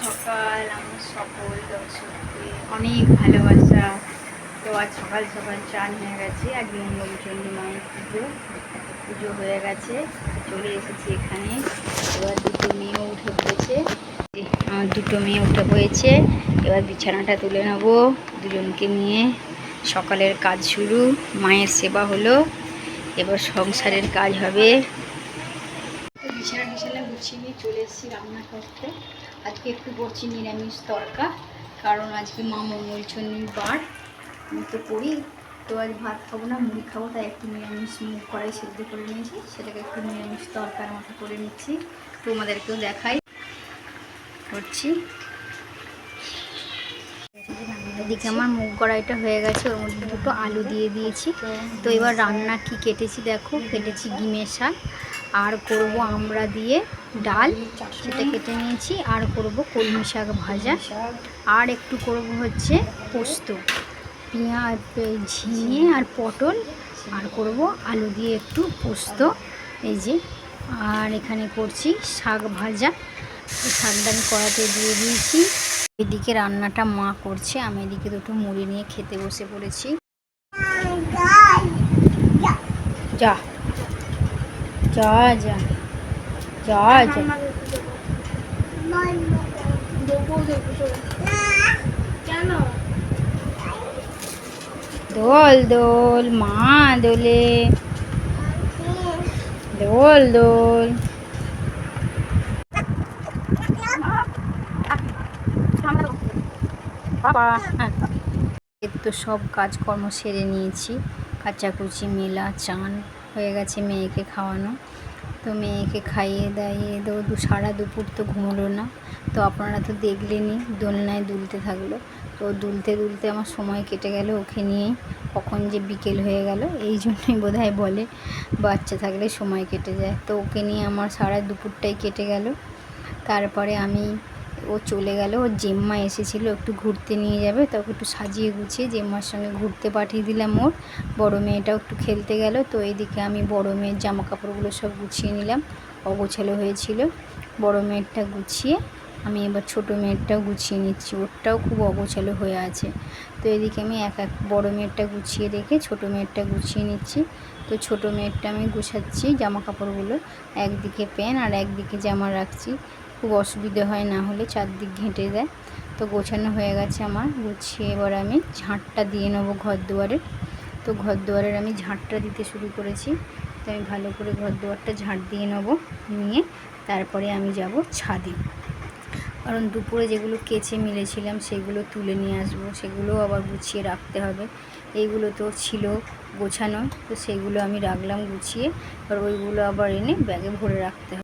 সকাল আমার সকল দর্শককে অনেক ভালোবাসা। তো আজ সকাল সকাল চান হয়ে গেছে, আজ মঙ্গলচণ্ডী মায়ের পুজো হয়ে গেছে, চলে এসেছি এখানে। এবার দুটো মেয়েও উঠে পড়েছে, আমার দুটো মেয়ে উঠে পড়েছে। এবার বিছানাটা তুলে নেবো দুজনকে নিয়ে। সকালের কাজ শুরু, মায়ের সেবা হলো, এবার সংসারের কাজ হবে। বিছানা গুছিয়ে নিয়ে চলে এসেছি রান্না করতে। আজকে একটু করছি নিরামিষ তরকা, কারণ আজকে মা মঙ্গলচণ্ডীর বার। আমি তো করি, তো আজ ভাত খাবো না, মুড়ি খাবো, তাই একটু নিরামিষ মুগ কড়াই সেদ্ধ করে নিয়েছি, সেটাকে একটু নিরামিষ তরকার মতো করে নিচ্ছি। তোমাদেরকেও দেখাই করছি। এদিকে আমার মুগ কড়াইটা হয়ে গেছে, ওর মধ্যে দুটো আলু দিয়ে দিয়েছি। তো এবার রান্না কি কেটেছি দেখো, কেটেছি ডিমের শাক, আর করব আমড়া দিয়ে ডাল, সেটা কেটে নিয়েছি। আর করব কলমি শাক ভাজা, আর একটু করব হচ্ছে পোস্ত, পেঁয়াজ, ঝিঙে আর পটল, আর করব আলু দিয়ে একটু পোস্ত, এই যে। আর এখানে করছি শাক ভাজা, শাকটা আমি কড়াতে দিয়ে দিয়েছি। এদিকে রান্নাটা মা করছে, আমি এদিকে দুটো মুড়ি নিয়ে খেতে বসে পড়েছি। যা যা যা যা যা দোল দোল মা দোলে, দোল দোল। বাবা তো সব কাজকর্ম সেরে নিয়েছি, কাচাকুচি মেলা, চান হয়ে গেছে, মেয়েকে খাওয়ানো। তো মেয়েকে খাইয়ে দাইয়ে সারা দুপুর তো ঘুমোলো না, তো আপনারা তো দেখলেনই, দোলনায় দুলতে থাকলো। তো দুলতে দুলতে আমার সময় কেটে গেল ওকে নিয়ে, কখন যে বিকেল হয়ে গেল। এই জন্যই বোধহয় বলে বাচ্চা থাকলে সময় কেটে যায়। তো ওকে নিয়ে আমার সারা দুপুরটাই কেটে গেল। তারপরে ও চলে গেল, ওর জেম্মা এসেছিলো একটু ঘুরতে নিয়ে যাবে, তো ওকে একটু সাজিয়ে গুছিয়ে জেম্মার সঙ্গে ঘুরতে পাঠিয়ে দিলাম। ওর বড়ো মেয়েটাও একটু খেলতে গেল। তো এইদিকে আমি বড়ো মেয়ের জামা কাপড়গুলো সব গুছিয়ে নিলাম, অগোছালো হয়েছিল। বড়ো মেয়েরটা গুছিয়ে আমি এবার ছোটো মেয়েরটাও গুছিয়ে নিচ্ছি, ওরটাও খুব অগোছালো হয়ে আছে। তো এদিকে আমি এক বড়ো মেয়েরটা গুছিয়ে রেখে ছোটো মেয়েরটা গুছিয়ে নিচ্ছি। তো ছোটো মেয়েরটা আমি গুছাচ্ছি জামা কাপড়গুলো, একদিকে প্যান্ট আর একদিকে জামা রাখছি, খুব অসুবিধে হয়, না হলে চারদিক ঘেঁটে যায়। তো গোছানো হয়ে গেছে আমার, গুছিয়ে এবার আমি ঝাঁটটা দিয়ে নেবো ঘর দুয়ারে। তো ঘর দুয়ারের আমি ঝাঁটটা দিতে শুরু করেছি। তো আমি ভালো করে ঘর দুয়ারটা ঝাঁট দিয়ে নেবো, নিয়ে তারপরে আমি যাব ছাদে, কারণ দুপুরে যেগুলো কেচে মিলেছিলাম সেগুলো তুলে নিয়ে আসবো, সেগুলোও আবার গুছিয়ে রাখতে হবে। এইগুলো তো ছিল গোছানো, তো সেগুলো আমি রাখলাম গুছিয়ে, আর ওইগুলো আবার এনে ব্যাগে ভরে রাখতে হবে।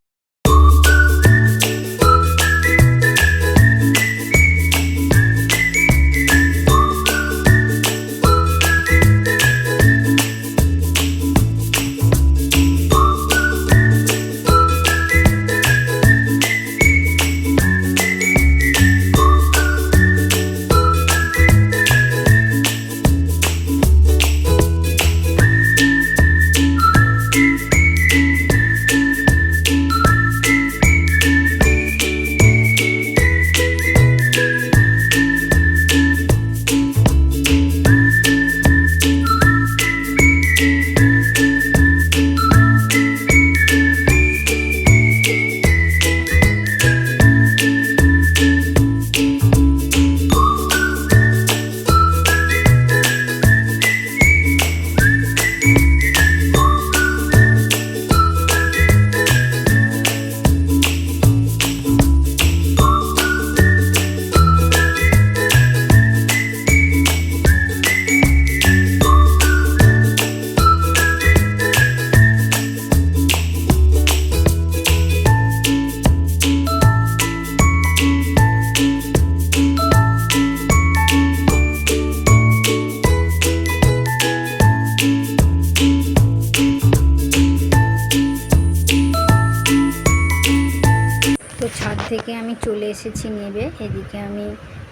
এসেছি নেবে। এদিকে আমি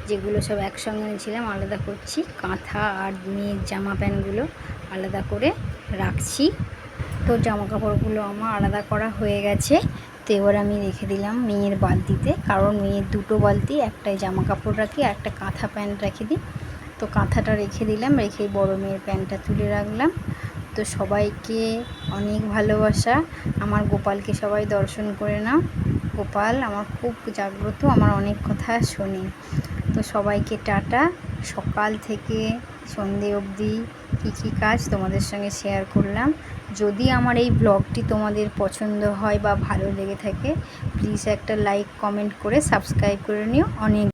যেগুলো সব একসঙ্গে নিয়েছিলাম আলাদা করছি, কাঁথা আর মেয়ের জামা প্যান্টগুলো আলাদা করে রাখছি। তো জামা কাপড়গুলো আমার আলাদা করা হয়ে গেছে। তো এবার আমি রেখে দিলাম মেয়ের বালতিতে, কারণ মেয়ের দুটো বালতি, একটাই জামা কাপড় রাখি আর একটা কাঁথা প্যান্ট রেখে দিই। তো কাঁথাটা রেখে দিলাম, রেখে বড় মেয়ের প্যান্টটা তুলে রাখলাম। তো সবাইকে অনেক ভালোবাসা। আমার গোপালকে সবাই দর্শন করে নাও। গোপাল আমার খুব জাগ্রত, আমার অনেক কথা শোনে। তো সবাইকে টাটা। সকাল থেকে সন্ধে অবধি কী কী কাজ তোমাদের সঙ্গে শেয়ার করলাম। যদি আমার এই ব্লগটি তোমাদের পছন্দ হয় বা ভালো লেগে থাকে, প্লিজ একটা লাইক কমেন্ট করে সাবস্ক্রাইব করে নিও। অনেক